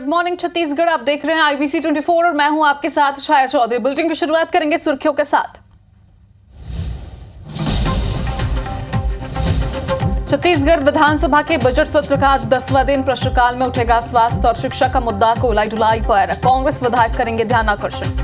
Good morning Chhattisgarh. आप देख रहे हैं IBC 24 और मैं हूं आपके साथ छाया चौधरी। बुलेटिन की शुरुआत करेंगे सुर्खियों के साथ। छत्तीसगढ़ विधानसभा के बजट सत्र का आज 10वां दिन। प्रश्नकाल में उठेगा स्वास्थ्य और शिक्षा का मुद्दा। कोलाई ढुलाई पर कांग्रेस विधायक करेंगे ध्यान आकर्षण।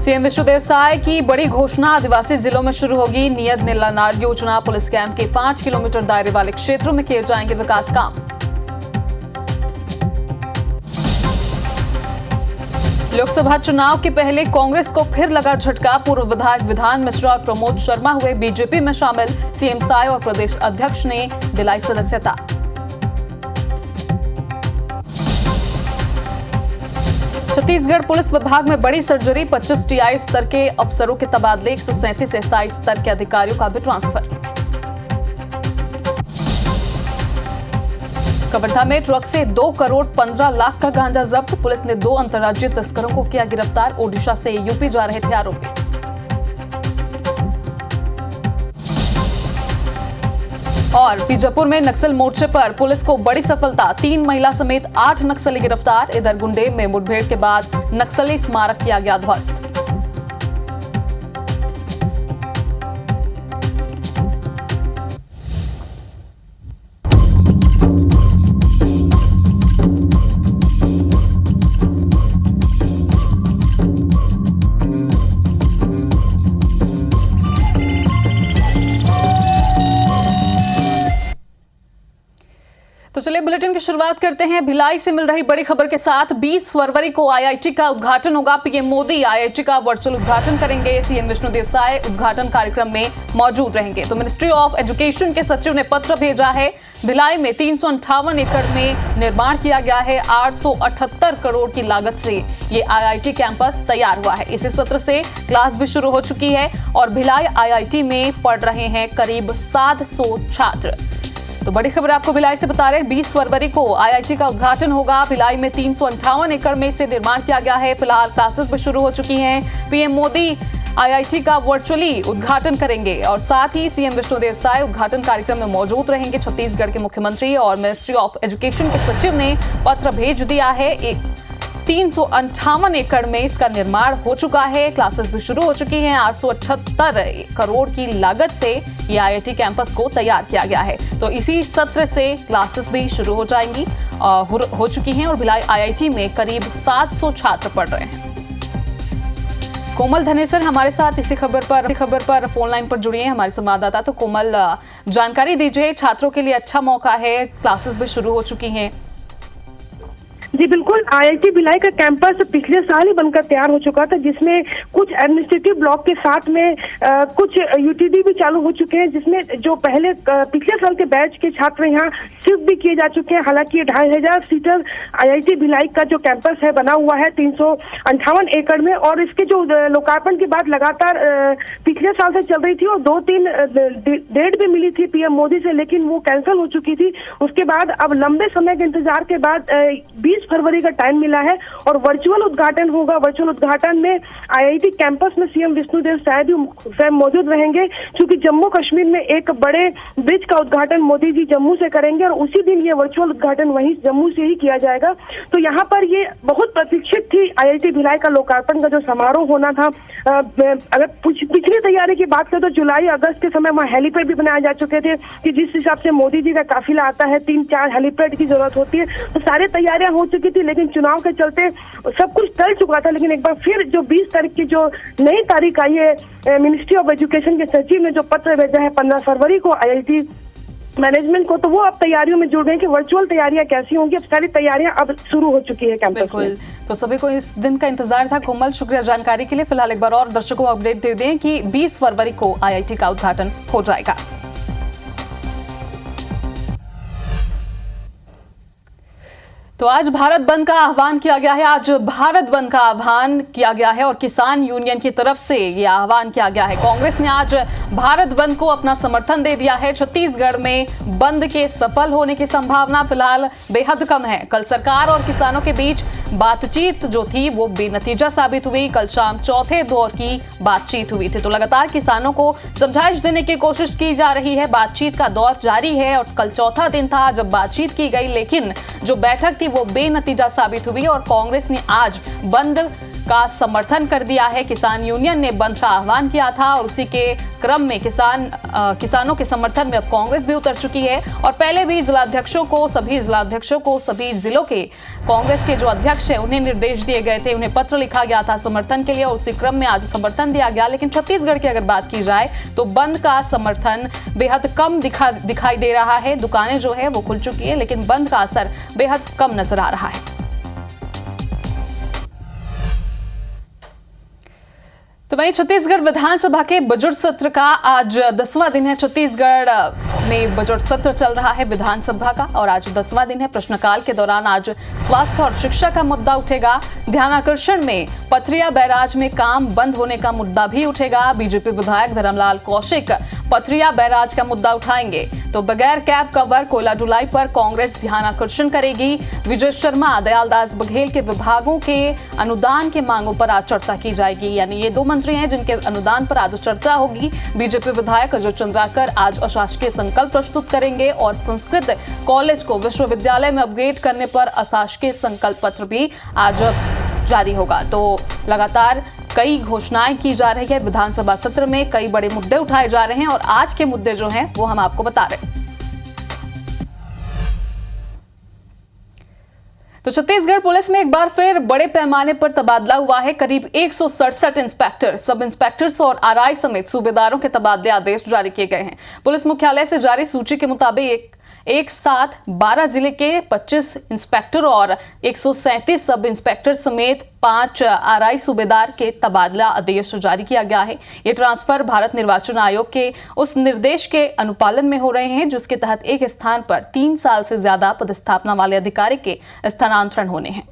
सीएम विष्णुदेव साय की बड़ी घोषणा। आदिवासी जिलों में शुरू होगी नियत नीलानार योजना। पुलिस कैंप के 5 किलोमीटर दायरे वाले क्षेत्रों में किए जाएंगे विकास काम। लोकसभा चुनाव के पहले कांग्रेस को फिर लगा झटका। पूर्व विधायक विधान मिश्रा और प्रमोद शर्मा हुए बीजेपी में शामिल। सीएम साय और प्रदेश अध्यक्ष ने दिलाई सदस्यता। छत्तीसगढ़ पुलिस विभाग में बड़ी सर्जरी। 25 TI स्तर के अफसरों के तबादले। 137 SI स्तर के अधिकारियों का भी ट्रांसफर। कवर्धा में ट्रक से 2 करोड़ 15 लाख का गांजा जब्त। पुलिस ने 2 अंतर्राज्यीय तस्करों को किया गिरफ्तार। ओडिशा से यूपी जा रहे थे आरोपी। और बीजापुर में नक्सल मोर्चे पर पुलिस को बड़ी सफलता। 3 महिला समेत 8 नक्सली गिरफ्तार। इधर गुंडे में मुठभेड़ के बाद नक्सली स्मारक किया गया ध्वस्त। तो चलिए बुलेटिन की शुरुआत करते हैं भिलाई से मिल रही बड़ी खबर के साथ। 20 फरवरी को IIT का उद्घाटन होगा। पीएम मोदी IIT का वर्चुअल उद्घाटन करेंगे। सीएम विष्णुदेव साय उद्घाटन कार्यक्रम में मौजूद रहेंगे। तो मिनिस्ट्री ऑफ एजुकेशन के सचिव ने पत्र भेजा है। भिलाई में 358 एकड़ में निर्माण किया गया है। 878 करोड़ की लागत से ये IIT कैंपस तैयार हुआ है। इसी सत्र से क्लास भी शुरू हो चुकी है और भिलाई IIT में पढ़ रहे हैं करीब 700 छात्र। तो बड़ी खबर आपको भिलाई से बता रहे हैं। 20 फरवरी को IIT का उद्घाटन होगा। भिलाई में 358 एकड़ में इसे निर्माण किया गया है। फिलहाल क्लासेस भी शुरू हो चुकी हैं। पीएम मोदी IIT का वर्चुअली उद्घाटन करेंगे और साथ ही सीएम विष्णुदेव साय उद्घाटन कार्यक्रम में मौजूद रहेंगे। छत्तीसगढ़ के मुख्यमंत्री और मिनिस्ट्री ऑफ एजुकेशन के सचिव ने पत्र भेज दिया है। 358 एकड़ में इसका निर्माण हो चुका है। क्लासेस भी शुरू हो चुकी हैं। 878 करोड़ की लागत से ये IIT कैंपस को तैयार किया गया है। तो इसी सत्र से क्लासेस भी शुरू हो जाएंगी हो चुकी हैं और भिलाई IIT में करीब 700 छात्र पढ़ रहे हैं। कोमल धनेसर हमारे साथ इसी खबर पर फोन लाइन पर जुड़ी हैं, हमारे संवाददाता। तो कोमल, जानकारी दीजिए। छात्रों के लिए अच्छा मौका है, क्लासेस भी शुरू हो चुकी हैं। जी बिल्कुल, IIT भिलाई का कैंपस पिछले साल ही बनकर तैयार हो चुका था, जिसमें कुछ एडमिनिस्ट्रेटिव ब्लॉक के साथ में कुछ UTD भी चालू हो चुके हैं, जिसमें जो पहले पिछले साल के बैच के छात्र यहाँ शिफ्ट भी किए जा चुके हैं। हालांकि 2500 सीटर IIT भिलाई का जो कैंपस है बना हुआ है 358 एकड़ में, और इसके जो लोकार्पण की बात लगातार पिछले साल से चल रही थी और 2-3 डेट भी मिली थी पीएम मोदी से, लेकिन वो कैंसिल हो चुकी थी। उसके बाद अब लंबे समय के इंतजार के बाद 20 फरवरी का टाइम मिला है और वर्चुअल उद्घाटन होगा। वर्चुअल उद्घाटन में IIT कैंपस में सीएम विष्णुदेव साय भी स्वयं मौजूद रहेंगे, क्योंकि जम्मू कश्मीर में एक बड़े ब्रिज का उद्घाटन मोदी जी जम्मू से करेंगे और उसी दिन ये वर्चुअल उद्घाटन वहीं जम्मू से ही किया जाएगा। तो यहाँ पर ये बहुत प्रतीक्षित थी IIT भिलाई का लोकार्पण का जो समारोह होना था। अगर पिछली तैयारी की बात करें तो जुलाई अगस्त के समय वहाँ हेलीपैड भी बनाए जा चुके थे कि जिस हिसाब से मोदी जी का काफिला आता है 3-4 हेलीपैड की जरूरत होती है। तो सारी तैयारियां हो चुकी थी, लेकिन चुनाव के चलते सब कुछ टल चुका था। लेकिन एक बार फिर जो 20 तारीख की जो नई तारीख आई है, मिनिस्ट्री ऑफ एजुकेशन के सचिव ने जो पत्र भेजा है 15 फरवरी को IIT मैनेजमेंट को, तो वो अब तैयारियों में जुड़ गए कि वर्चुअल तैयारियां कैसी होंगी। अब सारी तैयारियां अब शुरू हो चुकी है कैंपस में। तो सभी को इस दिन का इंतजार था। कोमल, शुक्रिया जानकारी के लिए। फिलहाल एक बार और दर्शकों को अपडेट दे दें कि 20 फरवरी को IIT का उद्घाटन हो जाएगा। तो आज भारत बंद का आह्वान किया गया है। आज भारत बंद का आह्वान किया गया है और किसान यूनियन की तरफ से यह आह्वान किया गया है। कांग्रेस ने आज भारत बंद को अपना समर्थन दे दिया है। छत्तीसगढ़ में बंद के सफल होने की संभावना फिलहाल बेहद कम है। कल सरकार और किसानों के बीच बातचीत जो थी वो बेनतीजा साबित हुई। कल शाम चौथे दौर की बातचीत हुई थी। तो लगातार किसानों को समझाइश देने की कोशिश की जा रही है। बातचीत का दौर जारी है और कल चौथा दिन था जब बातचीत की गई, लेकिन जो बैठक थी वो बेनतीजा साबित हुई और कांग्रेस ने आज बंद का समर्थन कर दिया है। किसान यूनियन ने बंद का आह्वान किया था और उसी के क्रम में किसानों के समर्थन में अब कांग्रेस भी उतर चुकी है। और पहले भी सभी जिलाध्यक्षों को सभी जिलों के कांग्रेस के जो अध्यक्ष हैं उन्हें निर्देश दिए गए थे, उन्हें पत्र लिखा गया था समर्थन के लिए और उसी क्रम में आज समर्थन दिया गया। लेकिन छत्तीसगढ़ की अगर बात की जाए तो बंद का समर्थन बेहद कम दिखाई दे रहा है। दुकानें जो है वो खुल चुकी है लेकिन बंद का असर बेहद कम नजर आ रहा है। तो वहीं छत्तीसगढ़ विधानसभा के बजट सत्र का आज 10वां दिन है। छत्तीसगढ़ में बजट सत्र चल रहा है विधानसभा का और आज 10वां दिन है। प्रश्नकाल के दौरान आज स्वास्थ्य और शिक्षा का मुद्दा उठेगा। ध्यानाकर्षण में पथरिया बैराज में काम बंद होने का मुद्दा भी उठेगा। बीजेपी विधायक धर्मलाल कौशिक पथरिया बैराज का मुद्दा उठाएंगे। तो बगैर कैब कवर कोयला ढुलाई पर कांग्रेस ध्यानाकर्षण करेगी। विजय शर्मा, दयालदास बघेल के विभागों के अनुदान के मांगों पर आज चर्चा की जाएगी। यानी ये दो मंत्री हैं जिनके अनुदान पर आज चर्चा होगी। बीजेपी विधायक अजय चंद्राकर आज अशासकीय संकल्प प्रस्तुत करेंगे और संस्कृत कॉलेज को विश्वविद्यालय में अपग्रेड करने पर अशासकीय संकल्प पत्र भी आज जारी होगा। तो लगातार कई घोषणाएं की जा रही है। विधानसभा सत्र में कई बड़े मुद्दे उठाए जा रहे हैं और आज के मुद्दे जो हैं वो हम आपको बता रहे हैं। तो छत्तीसगढ़ पुलिस में एक बार फिर बड़े पैमाने पर तबादला हुआ है। करीब 167 इंस्पेक्टर, सब इंस्पेक्टर्स और आरआई समेत सूबेदारों के तबादले आदेश जारी किए गए हैं। पुलिस मुख्यालय से जारी सूची के मुताबिक एक साथ 12 जिले के 25 इंस्पेक्टर और 137 सब इंस्पेक्टर समेत 5 आरआई सूबेदार के तबादला आदेश जारी किया गया है। ये ट्रांसफर भारत निर्वाचन आयोग के उस निर्देश के अनुपालन में हो रहे हैं जिसके तहत एक स्थान पर 3 साल से ज्यादा पदस्थापना वाले अधिकारी के स्थानांतरण होने हैं।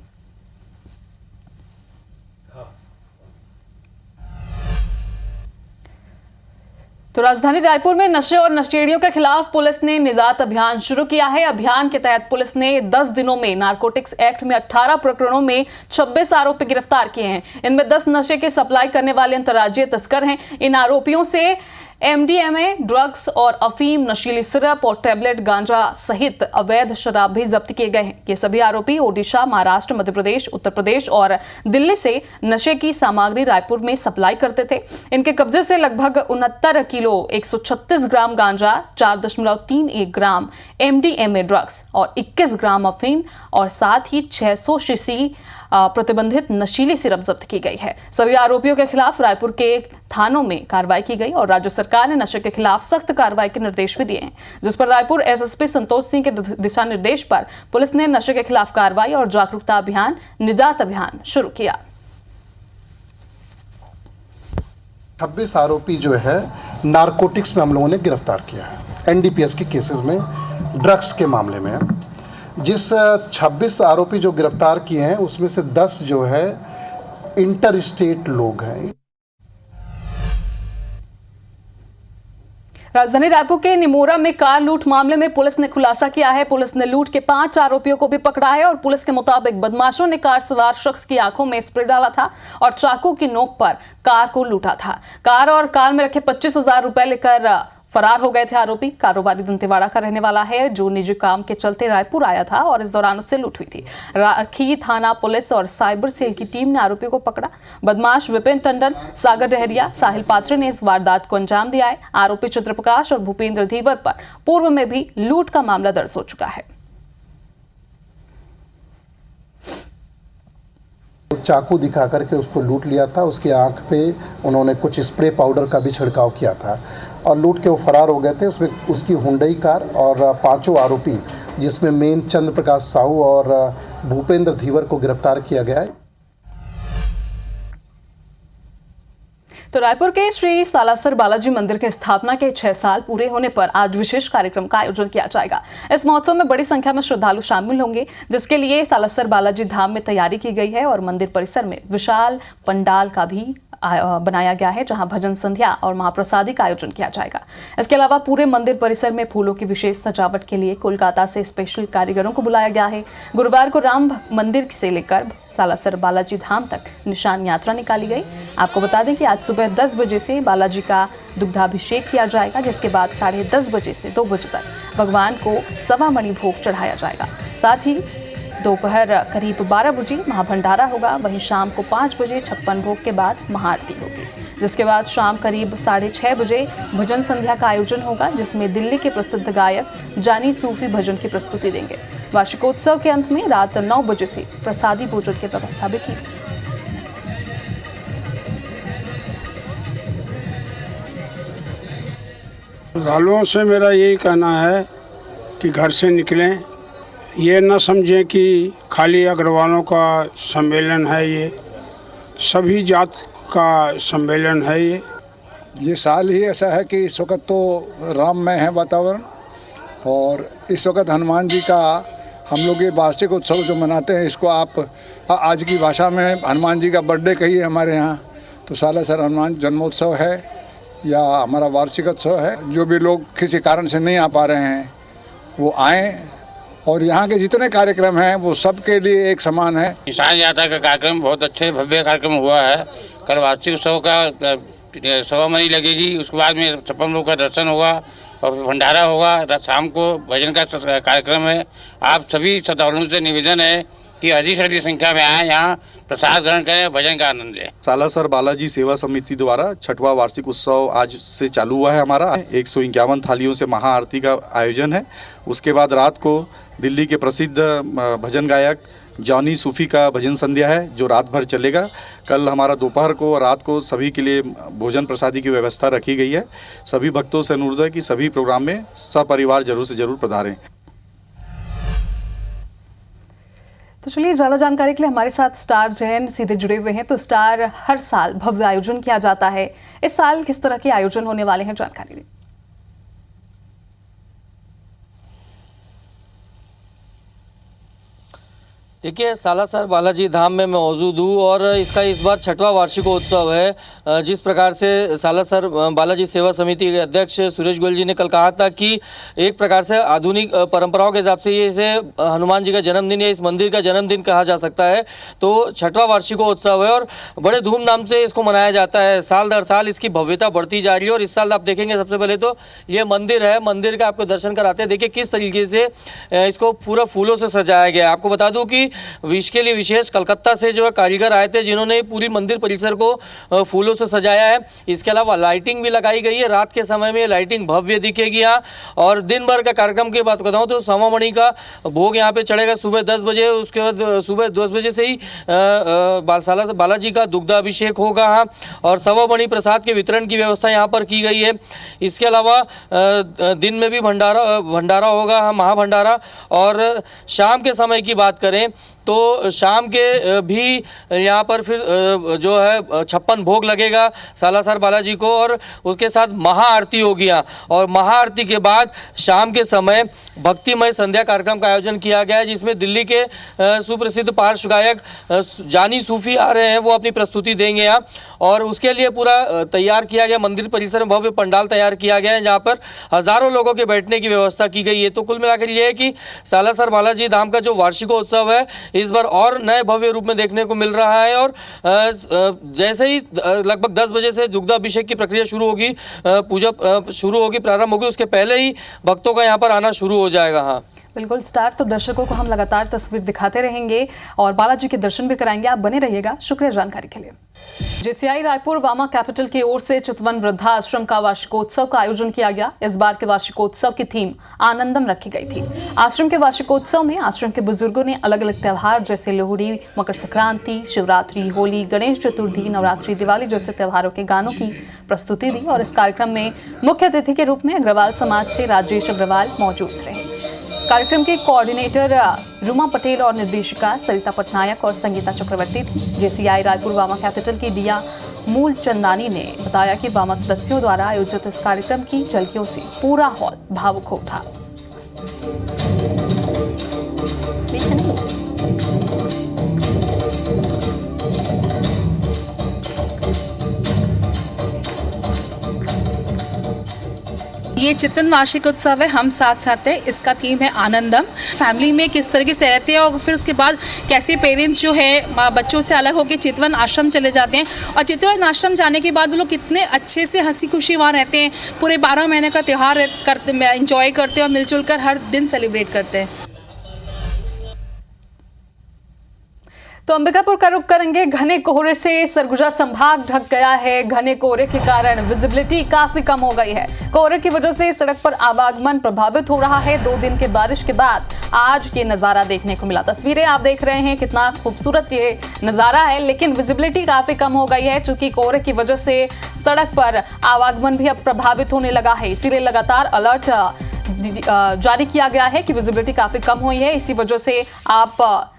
तो राजधानी रायपुर में नशे और नशेड़ियों के खिलाफ पुलिस ने निजात अभियान शुरू किया है। अभियान के तहत पुलिस ने 10 दिनों में नारकोटिक्स एक्ट में 18 प्रकरणों में 26 आरोपी गिरफ्तार किए हैं। इनमें 10 नशे के सप्लाई करने वाले अंतर्राज्यीय तस्कर हैं। इन आरोपियों से एमडीएमए, ड्रग्स और अफीम, नशीली सिरप और टैबलेट गांजा सहित अवैध शराब भी जब्त किए गए हैं। ये सभी आरोपी ओडिशा, महाराष्ट्र, मध्य प्रदेश, उत्तर प्रदेश और दिल्ली से नशे की सामग्री रायपुर में सप्लाई करते थे। इनके कब्जे से लगभग 69 किलो 136 ग्राम गांजा, 4.31 ग्राम एमडीएमए ड्रग्स और 21 ग्राम अफीम और साथ ही 600 शीशी प्रतिबंधित नशीली सिरप जब्त की गई है। सभी आरोपियों के खिलाफ रायपुर के थानों में कार्रवाई की गई और राज्य सरकार ने नशे के खिलाफ सख्त कार्रवाई के निर्देश भी दिए हैं, जिस पर रायपुर एसएसपी संतोष सिंह के दिशा निर्देश पर पुलिस ने नशे के खिलाफ कार्रवाई और जागरूकता अभियान, निजात अभियान शुरू किया। 26 आरोपी जो है नारकोटिक्स में हम लोगों ने गिरफ्तार किया है। एनडीपीएस के केसेस में, ड्रग्स के मामले में जिस 26 आरोपी जो गिरफ्तार किए हैं उसमें से 10 जो है इंटर स्टेट लोग हैं। राजधानी रायपुर के निमोरा में कार लूट मामले में पुलिस ने खुलासा किया है। पुलिस ने लूट के 5 आरोपियों को भी पकड़ा है और पुलिस के मुताबिक बदमाशों ने कार सवार शख्स की आंखों में स्प्रे डाला था और चाकू की नोक पर कार को लूटा था। कार और कार में रखे 25,000 रुपए लेकर फरार हो गए थे आरोपी। कारोबारी दंतेवाड़ा का रहने वाला है जो निजी काम के चलते रायपुर आया था और इस दौरान उससे लूट हुई थी। राखी थाना पुलिस और साइबर सेल की टीम ने आरोपियों को पकड़ा। बदमाश विपिन टंडन, सागर डहरिया, साहिल पात्रे ने इस वारदात को अंजाम दिया है। आरोपी चित्रप्रकाश और भूपेंद्र धीवर पर पूर्व में भी लूट का मामला दर्ज हो चुका है। चाकू दिखा करके उसको लूट लिया था। उसकी आंख पे उन्होंने कुछ स्प्रे पाउडर का भी छिड़काव किया था और लूट के वो फरार हो गए थे। उसमें उसकी हुंडई कार और 5 आरोपी जिसमें मेन चंद्र प्रकाश साहू और भूपेंद्र धीवर को गिरफ्तार किया गया है। तो रायपुर के श्री सालासर बालाजी मंदिर के स्थापना के 6 साल पूरे होने पर आज विशेष कार्यक्रम का आयोजन किया जाएगा। इस महोत्सव में बड़ी संख्या में श्रद्धालु शामिल होंगे, जिसके लिए सालासर बालाजी धाम में तैयारी की गई है और मंदिर परिसर में विशाल पंडाल का भी बनाया गया है, जहां भजन संध्या और महाप्रसादी का आयोजन किया जाएगा। इसके अलावा पूरे मंदिर परिसर में फूलों की विशेष सजावट के लिए कोलकाता से स्पेशल कारीगरों को बुलाया गया है। गुरुवार को राम मंदिर से लेकर सालासर बालाजी धाम तक निशान यात्रा निकाली गई। आपको बता दें कि आज सुबह 10 बजे से बालाजी का दुग्धाभिषेक किया जाएगा, जिसके बाद 10:30 बजे से 2 बजे तक भगवान को सवा मणि भोग चढ़ाया जाएगा। साथ ही दोपहर करीब 12 बजे महाभंडारा होगा। वहीं शाम को 5 बजे 56 भोग के बाद महाआरती होगी, जिसके बाद शाम करीब 6:30 बजे भजन संध्या का आयोजन होगा, जिसमें दिल्ली के प्रसिद्ध गायक जानी सूफी भजन की प्रस्तुति देंगे। वार्षिकोत्सव के अंत में रात 9 बजे से प्रसादी भोजन की व्यवस्था भी की गई। श्रद्धालुओं से मेरा यही कहना है कि घर से निकलें, ये न समझें कि खाली अग्रवालों का सम्मेलन है, ये सभी जात का सम्मेलन है। ये साल ही ऐसा है कि इस वक्त तो राममय है वातावरण, और इस वक्त हनुमान जी का हम लोग ये वार्षिक उत्सव जो मनाते हैं, इसको आप आज की भाषा में हनुमान जी का बर्थडे कहिए हमारे यहाँ, तो सालासर हनुमान जन्मोत्सव है या हमारा वार्षिक उत्सव है। जो भी लोग किसी कारण से नहीं आ पा रहे हैं वो आएँ, और यहाँ के जितने कार्यक्रम हैं वो सबके लिए एक समान है। निशान यात्रा का कार्यक्रम बहुत अच्छे भव्य कार्यक्रम हुआ है। कल वार्षिक उत्सव का सवा मणि लगेगी, उसके बाद में 56 लोग का दर्शन होगा और भंडारा होगा। शाम को भजन का कार्यक्रम है। आप सभी श्रद्धालुओं से निवेदन है कि अधिक से अधिक संख्या में आए, यहाँ प्रसाद ग्रहण करें, भजन का आनंद लें। सालासर बालाजी सेवा समिति द्वारा 6वां वार्षिक उत्सव आज से चालू हुआ है। हमारा 151 थालियों से महाआरती का आयोजन है। उसके बाद रात को दिल्ली के प्रसिद्ध भजन गायक जानी सूफी का भजन संध्या है, जो रात भर चलेगा। कल हमारा दोपहर को और रात को सभी के लिए भोजन प्रसादी की व्यवस्था रखी गई है। सभी भक्तों से अनुरोध है कि सभी प्रोग्राम में सपरिवार जरूर से जरूर पधारें। तो चलिए, ज़्यादा जानकारी के लिए हमारे साथ स्टार जैन सीधे जुड़े हुए हैं। तो स्टार, हर साल भव्य आयोजन किया जाता है, इस साल किस तरह के आयोजन होने वाले हैं, जानकारी दें। देखिए, सालासर बालाजी धाम में मैं मौजूद हूँ और इसका इस बार 6वां वार्षिकोत्सव है। जिस प्रकार से सालासर बालाजी सेवा समिति के अध्यक्ष सुरेश गोयल जी ने कल कहा था कि एक प्रकार से आधुनिक परंपराओं के हिसाब से ये इसे हनुमान जी का जन्मदिन या इस मंदिर का जन्मदिन कहा जा सकता है। तो 6वां वार्षिकोत्सव है और बड़े धूमधाम से इसको मनाया जाता है। साल दर साल इसकी भव्यता बढ़ती जा रही है और इस साल आप देखेंगे, सबसे पहले तो ये मंदिर है, मंदिर का आपको दर्शन कराते हैं। देखिए किस तरीके से इसको पूरा फूलों से सजाया गया है। आपको बता दूँ कि इसके लिए विशेष कलकत्ता से जो है कारीगर आए थे, जिन्होंने पूरी मंदिर परिसर को फूलों से सजाया है। इसके अलावा लाइटिंग भी लगाई गई है। रात के समय में लाइटिंग भव्य दिखेगी यहाँ। और दिन भर का कार्यक्रम की बात बताऊँ तो सवा मणि का भोग यहाँ पे चढ़ेगा सुबह 10 बजे। उसके बाद सुबह 10 बजे से ही बालाजी का दुग्धाभिषेक होगा और सवा मणि प्रसाद के वितरण की व्यवस्था यहाँ पर की गई है। इसके अलावा दिन में भी भंडारा होगा, महाभंडारा। और शाम के समय की बात करें तो शाम के भी यहाँ पर फिर जो है 56 भोग लगेगा सालासर बालाजी को, और उसके साथ महाआरती होगी यहाँ। और महाआरती के बाद शाम के समय भक्तिमय संध्या कार्यक्रम का आयोजन किया गया है, जिसमें दिल्ली के सुप्रसिद्ध पार्श्व गायक जानी सूफी आ रहे हैं, वो अपनी प्रस्तुति देंगे यहाँ। और उसके लिए पूरा तैयार किया गया, मंदिर परिसर में भव्य पंडाल तैयार किया गया है, जहाँ पर हज़ारों लोगों के बैठने की व्यवस्था की गई है। तो कुल मिलाकर ये है कि सालासर बालाजी धाम का जो वार्षिकोत्सव है इस बार और नए भव्य रूप में देखने को मिल रहा है। और जैसे ही लगभग 10 बजे से दुग्धाभिषेक की प्रक्रिया शुरू होगी, पूजा शुरू होगी, प्रारंभ होगी, उसके पहले ही भक्तों का यहाँ पर आना शुरू हो जाएगा। हाँ बिल्कुल स्टार, तो दर्शकों को हम लगातार तस्वीर दिखाते रहेंगे और बालाजी के दर्शन भी कराएंगे। आप बने रहिएगा। शुक्रिया जानकारी के लिए। जेसीआई रायपुर वामा कैपिटल की ओर से चितवन वृद्धाश्रम का वार्षिकोत्सव का आयोजन किया गया। इस बार के वार्षिकोत्सव की थीम आनंदम रखी गई थी। आश्रम के वार्षिकोत्सव में आश्रम के बुजुर्गों ने अलग अलग त्योहार जैसे लोहड़ी, मकर संक्रांति, शिवरात्रि, होली, गणेश चतुर्थी, नवरात्रि, दिवाली जैसे त्योहारों के गानों की प्रस्तुति दी। और इस कार्यक्रम में मुख्य अतिथि के रूप में अग्रवाल समाज से राजेश अग्रवाल मौजूद रहे। कार्यक्रम के कोऑर्डिनेटर रुमा पटेल और निर्देशिका सरिता पटनायक और संगीता चक्रवर्ती थी। जेसीआई रायपुर वामा कैपिटल की दिया मूल चंदानी ने बताया कि वामा सदस्यों द्वारा आयोजित इस कार्यक्रम की झलकियों से पूरा हॉल भावुक हो उठा। ये चितवन वार्षिक उत्सव है, हम साथ साथ है। इसका थीम है आनंदम। फैमिली में किस तरीके से रहते हैं और फिर उसके बाद कैसे पेरेंट्स जो है बच्चों से अलग होकर चितवन आश्रम चले जाते हैं और चितवन आश्रम जाने के बाद वो लोग कितने अच्छे से हंसी खुशी वहाँ रहते हैं। पूरे 12 महीने का त्यौहार करते, एंजॉय करते हैं और मिलजुल कर हर दिन सेलिब्रेट करते हैं। तो अंबिकापुर का रुख करेंगे। घने कोहरे से सरगुजा संभाग ढक गया है। घने कोहरे के कारण विजिबिलिटी काफी कम हो गई है। कोहरे की वजह से सड़क पर आवागमन प्रभावित हो रहा है। 2 दिन के बारिश के बाद आज ये नजारा देखने को मिला। तस्वीरें आप देख रहे हैं, कितना खूबसूरत ये नजारा है, लेकिन विजिबिलिटी काफी कम हो गई है क्योंकि कोहरे की वजह से सड़क पर आवागमन भी अब प्रभावित होने लगा है। इसीलिए लगातार अलर्ट जारी किया गया है कि विजिबिलिटी काफी कम हुई है। इसी वजह से आप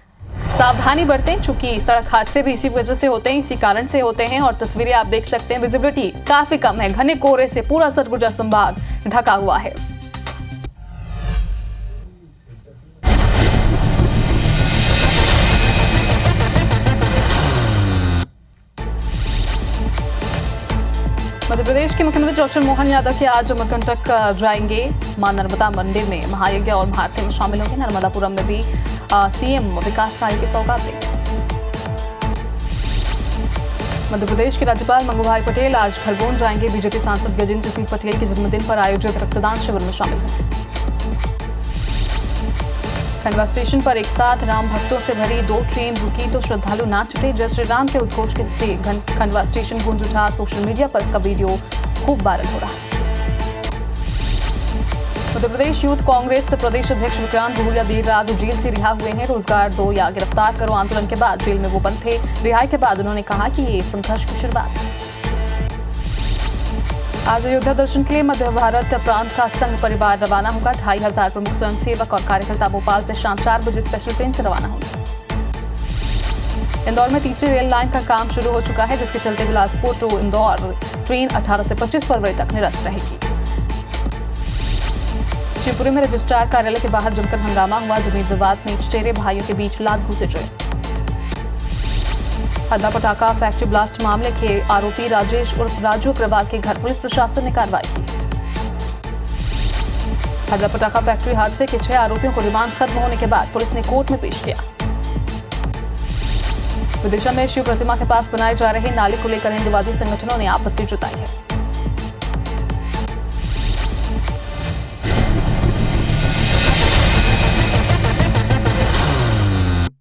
सावधानी बरतें, चूंकि सड़क हादसे भी इसी वजह से होते हैं, इसी कारण से होते हैं। और तस्वीरें आप देख सकते हैं, विजिबिलिटी काफी कम है। घने कोहरे से पूरा सरगुजा संभाग ढका हुआ है। मध्य प्रदेश के मुख्यमंत्री डॉक्टर मोहन यादव के आज अमरकंटक जाएंगे। मां नर्मदा मंदिर में महायज्ञ और महाआरती में शामिल होंगे। नर्मदापुरम में भी सीएम विकास कार्य की सौगात देंगे। मध्य प्रदेश के राज्यपाल मंगूभाई पटेल आज खरगोन जाएंगे। बीजेपी सांसद गजेंद्र सिंह पटेल के जन्मदिन पर आयोजित रक्तदान शिविर में शामिल होंगे। खंडवा स्टेशन पर एक साथ राम भक्तों से भरी 2 ट्रेन रुकी तो श्रद्धालु नाच उठे। जय श्री राम के उद्घोष के से खंडवा स्टेशन गूंज उठा। सोशल मीडिया पर इसका वीडियो खूब वायरल हो रहा है। मध्य प्रदेश यूथ कांग्रेस प्रदेश अध्यक्ष विक्रांत बहुलिया देर रात जेल से रिहा हुए हैं। रोजगार दो या गिरफ्तार करो आंदोलन के बाद जेल में वो बंद थे। रिहाई के बाद उन्होंने कहा कि ये संघर्ष की शुरुआत है। आज अयोध्या दर्शन के लिए मध्य भारत प्रांत का संघ परिवार रवाना होगा। 2500 प्रमुख स्वयंसेवक और कार्यकर्ता भोपाल से शाम 4 बजे स्पेशल ट्रेन से रवाना होंगे। इंदौर में तीसरी रेल लाइन का काम शुरू हो चुका है, जिसके चलते बिलासपुर टू इंदौर ट्रेन 18 से 25 फरवरी तक निरस्त रहेगी। शिवपुरी में रजिस्ट्रार कार्यालय के बाहर जमकर हंगामा हुआ। जमीन विवाद में चचेरे भाइयों के बीच लात घूंसे। हद्दा पटाखा फैक्ट्री ब्लास्ट मामले के आरोपी राजेश उर्फ राजू अग्रवाल के घर पुलिस प्रशासन ने कार्रवाई की। हद्दा पटाखा फैक्ट्री हादसे के 6 आरोपियों को रिमांड खत्म होने के बाद पुलिस ने कोर्ट में पेश किया। विदिशा में शिव प्रतिमा के पास बनाए जा रहे नाले को लेकर हिंदुवादी संगठनों ने आपत्ति जताई है।